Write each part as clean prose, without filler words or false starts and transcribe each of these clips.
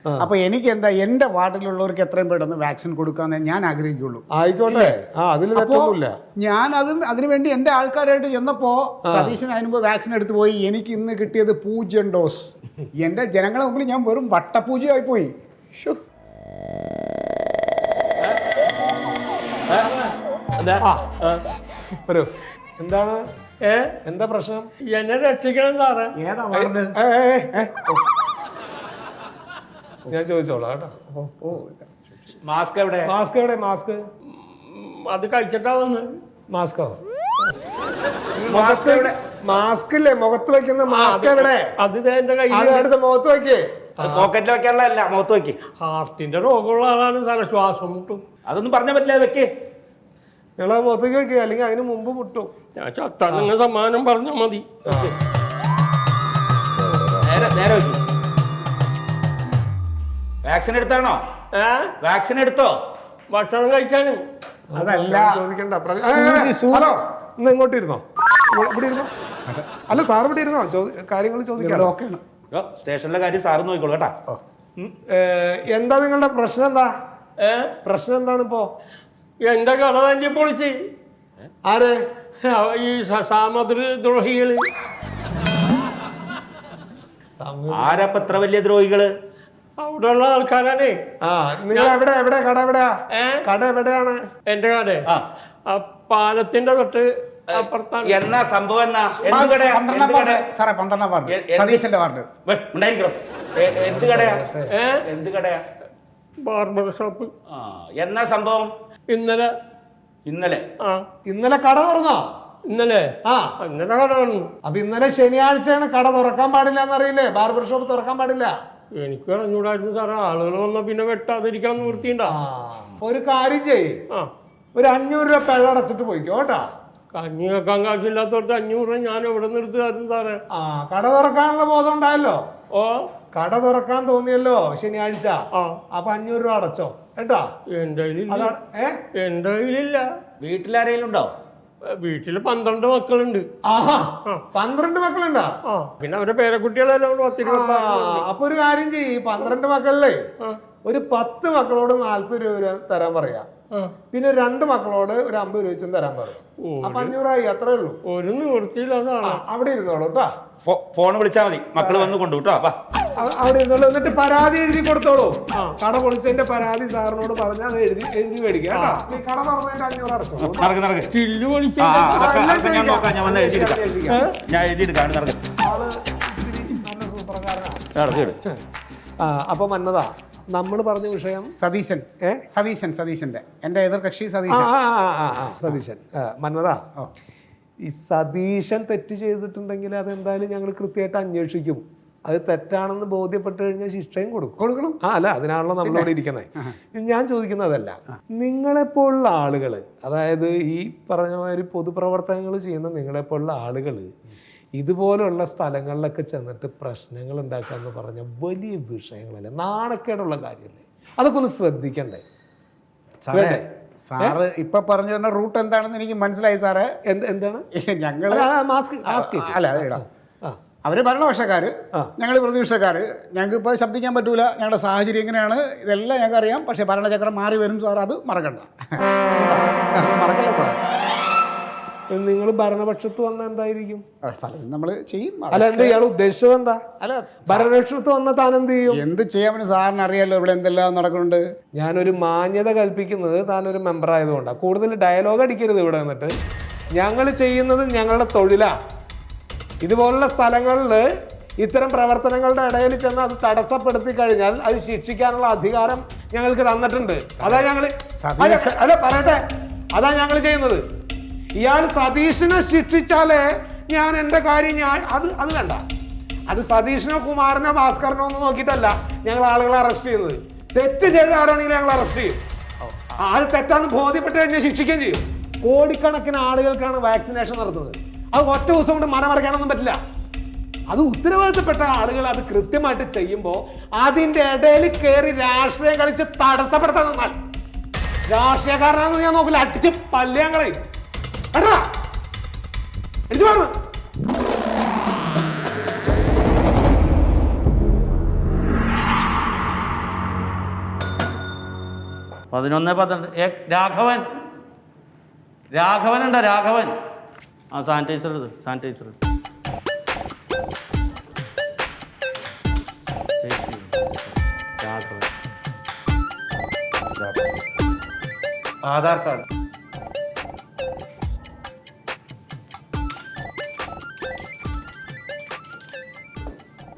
അപ്പൊ എനിക്ക് എന്താ എന്റെ വാർഡിലുള്ളവർക്ക് എത്രയും പെട്ടെന്ന് വാക്സിൻ കൊടുക്കാന്നേ ഞാൻ ആഗ്രഹിക്കുള്ളൂ. ആയിക്കോട്ടെ, ഞാൻ അതിനുവേണ്ടി എന്റെ ആൾക്കാരായിട്ട് ചെന്നപ്പോ സതീശൻ അതിനുമ്പ് വാക്സിൻ എടുത്തു പോയി. എനിക്ക് ഇന്ന് കിട്ടിയത് 0 ഡോസ്. എന്റെ ജനങ്ങളെ മുമ്പിൽ ഞാൻ വെറും വട്ടപൂജയായി പോയി. എന്താണ് എന്താ പ്രശ്നം? എന്നെ രക്ഷിക്കണം സാറേ. ഏതാ വാർഡ്? ഞാൻ ചോദിച്ചോളാം കേട്ടോ. മാസ്ക് എവിടെ? മാസ്ക് അത് കഴിച്ചിട്ടാ വന്ന്. മാസ്ക് മാസ്ക് ഇല്ലേ മുഖത്ത് വെക്കുന്ന മാസ്ക് എവിടെ? അത് എന്റെ കയ്യിൽ അടുത്ത് മുഖത്ത് വെക്കേ. പോക്കറ്റിൽ വെക്കാനുള്ള മുഖത്ത് വെക്ക്. ഹാർട്ടിന്റെ രോഗമുള്ള ആളാണ് സാറേ, ശ്വാസം മുട്ടും. അതൊന്നും പറഞ്ഞ പറ്റില്ല, വെക്കേ. നിങ്ങളെ മുഖത്തേക്ക് വെക്കുക, അല്ലെങ്കിൽ അതിന് മുമ്പ് മുട്ടും. ഞാൻ ചത്താ നിങ്ങൾ സമ്മാനം പറഞ്ഞാൽ മതി. നേരെ വെക്കും. വാക്സിൻ എടുത്താണോ? വാക്സിൻ എടുത്തോ? ഭക്ഷണം കഴിച്ചാണ്. അതല്ല ചോദിക്കണ്ട. ഹലോ, ഇന്ന് ഇങ്ങോട്ട് ഇരുന്നോ, ഇവിടെ ഇരുന്നോ. അല്ല സാർ ഇവിടെ ഇരുന്നോ, കാര്യങ്ങൾ ചോദിക്കാം. സ്റ്റേഷനിലെ കാര്യം സാറ് നോക്കിക്കോളൂ കേട്ടാ. എന്താ നിങ്ങളുടെ പ്രശ്നം? പ്രശ്നം എന്താണ് ഇപ്പോ? എന്റെ കട തന്നെ പൊളിച്ച്. ആര്? ഈ സാമദ്രോഹികള്. ആരപ്പ എത്ര വലിയ ദ്രോഹികള്? അവിടെയുള്ള ആൾക്കാരാണ്. നിങ്ങൾ എവിടെ കട എവിടെയാ? കട എവിടെയാണ്? എന്റെ കട പാലത്തിന്റെ തൊട്ട് അപ്പുറത്താണ്. എന്നാ സംഭവം? എന്നാ സാറേ 12 വാർഡ്, സതീശന്റെ വാർഡ്. ഉണ്ടായിരിക്കണം. എന്ത് കടയാ? എന്ത് കടയാ? Barber shop. എന്നാ സംഭവം? ഇന്നലെ കട തുറന്നോ? ഇന്നലെ കട വന്നു. അപ്പൊ ഇന്നലെ ശനിയാഴ്ചയാണ്, കട തുറക്കാൻ പാടില്ല എന്നറിയില്ലേ? ബാർബർ ഷോപ്പ് തുറക്കാൻ പാടില്ല. എനിക്ക് അറിഞ്ഞൂടായിരുന്നു സാറേ. ആളുകൾ വന്ന പിന്നെ വെട്ടാതിരിക്കാൻ നിവൃത്തിയുണ്ടോ? ഒരു കാര്യം ചെയ്യ്, ഒരു 500 രൂപ പിഴ അടച്ചിട്ട് പോയിക്കോ കേട്ടാ. കഞ്ഞി വെക്കാൻ കാശില്ലാത്തോടത്ത് 500 രൂപ ഞാൻ എവിടെ നിർത്തുമായിരുന്നു സാറേ. കട തുറക്കാനുള്ള ബോധം ഉണ്ടായല്ലോ. കട തുറക്കാൻ തോന്നിയല്ലോ ശനിയാഴ്ച. അപ്പൊ 500 രൂപ അടച്ചോ കേട്ടാ. എന്റെ കയ്യിലില്ല. വീട്ടിലാരെങ്കിലും ഉണ്ടോ? വീട്ടില് 12 മക്കളുണ്ട്. 12 മക്കളുണ്ടാ? പിന്നെ അവരുടെ പേരക്കുട്ടികളെല്ലാം 10-20. അപ്പൊ ഒരു കാര്യം ചെയ്യ്, 12 മക്കളിലേ ഒരു 10 മക്കളോട് 40 രൂപ തരാൻ പറയാ. പിന്നെ 2 മക്കളോട് ഒരു 50 രൂപ വെച്ചും തരാൻ പറയാം. അപ്പൊ 500 ആയി, അത്രേ ഉള്ളൂ. ഒരു നിവൃത്തിയിലാണ്. അവിടെ ഇരുന്നോളൂ കേട്ടാ. ഫോൺ വിളിച്ചാൽ മതി, മക്കള് വന്ന് കൊണ്ടുവിട്ടോ. അവിടെ ഇരുന്നോളൂ. എന്നിട്ട് പരാതി എഴുതി കൊടുത്തോളൂ. കട പൊളിച്ചതിന്റെ പരാതി സാറിനോട് പറഞ്ഞാൽ അത് എഴുതി മേടിക്കാം കേട്ടാ. ഈ കട തുറന്നതിന്റെ 500 അടച്ചോ. സ്റ്റില്ല് പൊളിച്ച ഞാൻ എഴുതിയെടുക്കാം. അപ്പൊ മന്നതാ, നമ്മൾ പറഞ്ഞ വിഷയം സതീശന്റെ എന്റെ എതിർകക്ഷി സതീശൻ. മന്നതാ, ഈ സതീശൻ തെറ്റ് ചെയ്തിട്ടുണ്ടെങ്കിൽ അതെന്തായാലും ഞങ്ങൾ കൃത്യമായിട്ട് അന്വേഷിക്കും. അത് തെറ്റാണെന്ന് ബോധ്യപ്പെട്ട് കഴിഞ്ഞാൽ ശിക്ഷയും കൊടുക്കണം. അല്ല, അതിനാണല്ലോ നമ്മളിവിടെ ഇരിക്കുന്നത്. ഞാൻ ചോദിക്കുന്നതല്ല, നിങ്ങളെപ്പോലുള്ള ആളുകൾ, അതായത് ഈ പറഞ്ഞ മാതിരി പൊതുപ്രവർത്തനങ്ങൾ ചെയ്യുന്ന നിങ്ങളെപ്പോലുള്ള ആളുകൾ ഇതുപോലുള്ള സ്ഥലങ്ങളിലൊക്കെ ചെന്നിട്ട് പ്രശ്നങ്ങൾ ഉണ്ടാക്കാന്ന് പറഞ്ഞ വലിയ വിഷയങ്ങളല്ലേ, നാണക്കേടുള്ള കാര്യമല്ലേ? അതൊക്കെ ഒന്ന് ശ്രദ്ധിക്കണ്ടേ? സാറ് ഇപ്പൊ പറഞ്ഞു തരുന്ന റൂട്ട് എന്താണെന്ന് എനിക്ക് മനസ്സിലായി സാറ്. എന്താണ്? ഞങ്ങള് അവര് ഭരണപക്ഷക്കാര്, ഞങ്ങൾ പ്രതിപക്ഷക്കാര്. ഞങ്ങൾക്ക് ഇപ്പോൾ ശബ്ദിക്കാൻ പറ്റൂല. ഞങ്ങളുടെ സാഹചര്യം എങ്ങനെയാണ് ഇതെല്ലാം ഞങ്ങൾക്ക് അറിയാം. പക്ഷെ ഭരണചക്രം മാറി വരും സാർ, അത് മറക്കണ്ട. മറക്കല്ല സാർ. നിങ്ങൾ ഭരണപക്ഷത്ത് വന്ന എന്തായിരിക്കും? പലതും നമ്മൾ ചെയ്യും. അല്ല, എന്താ ഇയാൾ ഉദ്ദേശിച്ചത്? എന്താ? അല്ല, ഭരണപക്ഷത്ത് വന്ന താൻ എന്ത് ചെയ്യും? എന്ത് ചെയ്യാൻ സാറിന് അറിയാലോ ഇവിടെ എന്തെല്ലാം നടക്കുന്നുണ്ട്. ഞാനൊരു മാന്യത കൽപ്പിക്കുന്നത് താനൊരു മെമ്പർ ആയതുകൊണ്ടാണ്. കൂടുതൽ ഡയലോഗ് അടിക്കരുത് ഇവിടെ വന്നിട്ട്. ഞങ്ങൾ ചെയ്യുന്നത് ഞങ്ങളുടെ തൊഴിലാണ്. ഇതുപോലുള്ള സ്ഥലങ്ങളിൽ ഇത്തരം പ്രവർത്തനങ്ങളുടെ ഇടയിൽ ചെന്ന് അത് തടസ്സപ്പെടുത്തി കഴിഞ്ഞാൽ അത് ശിക്ഷിക്കാനുള്ള അധികാരം ഞങ്ങൾക്ക് തന്നിട്ടുണ്ട്. അതാ ഞങ്ങൾ പറയട്ടെ, അതാ ഞങ്ങൾ ചെയ്യുന്നത്. ഇയാൾ സതീശനെ ശിക്ഷിച്ചാലേ ഞാൻ എൻ്റെ കാര്യം അത് വേണ്ട. അത് സതീശനോ കുമാരനോ ഭാസ്കരനോ ഒന്നും നോക്കിയിട്ടല്ല ഞങ്ങൾ ആളുകളെ അറസ്റ്റ് ചെയ്യുന്നത്. തെറ്റ് ചെയ്ത ആരാണെങ്കിലും ഞങ്ങൾ അറസ്റ്റ് ചെയ്യും. അത് തെറ്റാന്ന് ബോധ്യപ്പെട്ട് കഴിഞ്ഞാൽ ശിക്ഷിക്കുകയും ചെയ്യും. കോടിക്കണക്കിന് ആളുകൾക്കാണ് വാക്സിനേഷൻ നടത്തുന്നത്. അത് ഒറ്റ ദിവസം കൊണ്ട് മറിക്കാനൊന്നും പറ്റില്ല. അത് ഉത്തരവാദിത്തപ്പെട്ട ആളുകൾ അത് കൃത്യമായിട്ട് ചെയ്യുമ്പോൾ അതിൻ്റെ ഇടയിൽ കയറി രാഷ്ട്രീയം കളിച്ച് തടസ്സപ്പെടുത്താൻ നിന്നാൽ രാഷ്ട്രീയക്കാരനാണെന്ന് ഞാൻ നോക്കില്ല, അടിച്ച് പല്ലിയാങ്കളയും കേട്ടാ. എഴുതി പറഞ്ഞു. 11:12. രാഘവൻ, രാഘവൻ ഉണ്ടോ? രാഘവൻ. ആ സാനിറ്റൈസർ എടുത്ത്, സാനിറ്റൈസർ രാഘവൻ. ആധാർ കാർഡ്.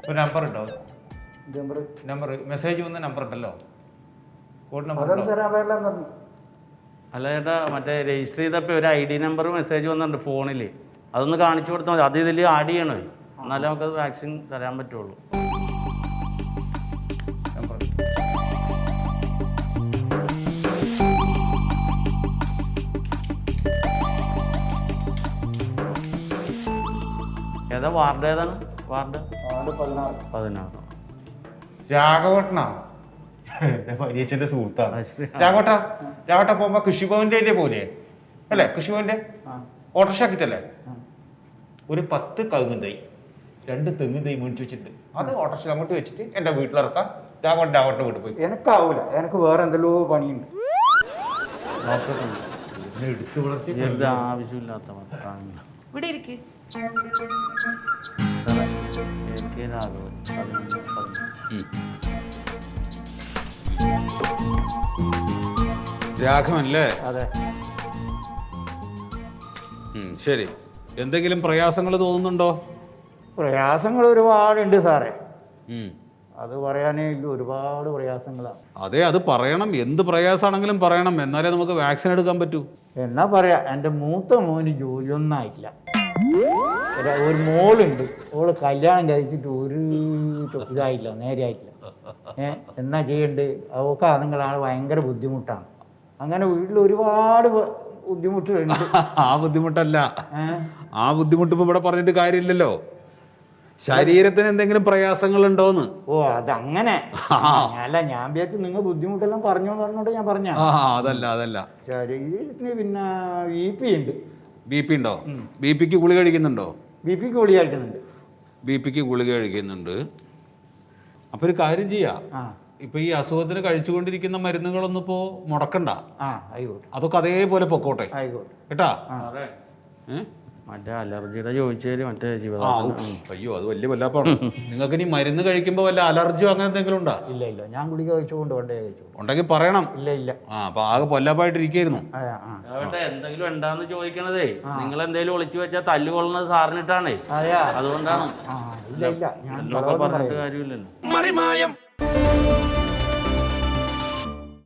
ഒരു നമ്പർ ഉണ്ടോ? നമ്പർ മെസ്സേജ് വന്ന നമ്പർ ഉണ്ടല്ലോ, കോഡ് നമ്പർ ഉണ്ടോ? അല്ല ചേട്ടാ, മറ്റേ രജിസ്റ്റർ ചെയ്തപ്പോൾ ഒരു ID നമ്പർ മെസ്സേജ് വന്നിട്ടുണ്ട് ഫോണിൽ. അതൊന്ന് കാണിച്ചു കൊടുത്താൽ മതി. അത് ഇതിൽ ആഡ് ചെയ്യണോ? എന്നാലേ നമുക്കത് വാക്സിൻ തരാൻ പറ്റുള്ളൂ. നമ്പർ ഏതാ വാർഡ്? ഏതാണ് വാർഡ്? 16. രാഘവട്ടനാ, എന്റെ പരീക്ഷന്റെ സുഹൃത്താണ്. രാഘവട്ട പോകുമ്പോ കൃഷിഭവന്റെ പോലെ അല്ലേ? കൃഷിഭവന്റെ ഓട്ടോറിക്ഷ ആക്കിട്ടല്ലേ? ഒരു 10 കവുങ്ങ് തൈ 2 തെങ്ങ് തൈ മേടിച്ച് വെച്ചിട്ടുണ്ട്. അത് ഓട്ടോറിക്ഷ അങ്ങോട്ട് വെച്ചിട്ട് എന്റെ വീട്ടിലിറക്കാം. രാഘവട്ട വീട്ടിൽ പോയി. എനിക്കാവൂല, എനിക്ക് വേറെ എന്തെല്ലോ പണിയുണ്ട്. എടുത്തു വളർത്തി ആവശ്യമില്ലാത്ത ഇവിടെ ഇരിക്കും. രാഘവൻ 11. രാഘവൻ അല്ലേ? അതെ. ശരി. എന്തെങ്കിലും പ്രയാസങ്ങൾ തോന്നുന്നുണ്ടോ? പ്രയാസങ്ങൾ ഒരുപാടുണ്ട് സാറേ, ഉം. അത് പറയാനേ ഇല്ല, ഒരുപാട് പ്രയാസങ്ങളാണ്. അതെ, അത് പറയണം. എന്ത് പ്രയാസമാണെങ്കിലും പറയണം, എന്നാലേ നമുക്ക് വാക്സിൻ എടുക്കാൻ പറ്റൂ. എന്നാ പറയാ, എൻ്റെ മൂത്ത മോന് ജോലിയൊന്നും ആയിട്ടില്ല. ഒരു മോളുണ്ട്, ഓള് കല്യാണം കഴിച്ചിട്ട് ഒരു ഇതായില്ല, നേരെ ആയിട്ടില്ല. എന്നാ ചെയ്യണ്ട്? അവൾക്ക് അതുങ്ങളാണ് ഭയങ്കര ബുദ്ധിമുട്ടാണ്. അങ്ങനെ വീട്ടിൽ ഒരുപാട് ബുദ്ധിമുട്ടുണ്ട്. ആ ബുദ്ധിമുട്ടല്ല, ആ ബുദ്ധിമുട്ട് ഇപ്പൊ ഇവിടെ പറഞ്ഞിട്ട് കാര്യമില്ലല്ലോ. ശരീരത്തിന് എന്തെങ്കിലും പ്രയാസങ്ങൾ ഉണ്ടോന്ന്? ഓ അതങ്ങനെ അല്ല, ഞാൻ വിചാരിച്ചു നിങ്ങൾ ബുദ്ധിമുട്ടെല്ലാം പറഞ്ഞോണ്ട് ഞാൻ പറഞ്ഞ. അതല്ല ശരീരത്തിന് പിന്നെ BP ഉണ്ട്. BP ഉണ്ടോ? BPക്ക് ഗുളിക കഴിക്കുന്നുണ്ടോ? BPക്ക് ഗുളിക കഴിക്കുന്നുണ്ട്. BPക്ക് ഗുളിക കഴിക്കുന്നുണ്ട്. അപ്പൊ ഒരു കാര്യം ചെയ്യാം, ഇപ്പൊ ഈ അസുഖത്തിന് കഴിച്ചുകൊണ്ടിരിക്കുന്ന മരുന്നുകളൊന്നും ഇപ്പോ മുടക്കണ്ട. ആയിക്കോട്ടെ, അതൊക്കെ അതേപോലെ പൊക്കോട്ടെ. ആയിക്കോട്ടെ കേട്ടാ? മറ്റേ അലർജിയുടെ ചോദിച്ചാല് മറ്റേ ജീവിതം. അയ്യോ, അത് വലിയ വല്ലാപ്പാണ്. നിങ്ങൾക്ക് ഇനി മരുന്ന് കഴിക്കുമ്പോ വല്ല അലർജിയോ അങ്ങനെ എന്തെങ്കിലും ഉണ്ടോ? ഇല്ല, ഞാൻ ഗുളിക കഴിച്ചുകൊണ്ട് കഴിച്ചു. ഉണ്ടെങ്കിൽ പറയണം. ഇല്ല. അപ്പൊ ആകെ പൊല്ലാപ്പായിട്ടിരിക്കുന്നു. എന്തെങ്കിലും ഉണ്ടാന്ന് ചോദിക്കണതേ, നിങ്ങൾ എന്തെങ്കിലും ഒളിച്ചു വെച്ചാൽ തല്ലുകൊള്ളുന്നത് സാറിനിട്ടാണേ, അതുകൊണ്ടാണ്. ഇല്ല, ഞാൻ പറഞ്ഞിട്ട് കാര്യമില്ലല്ലോ.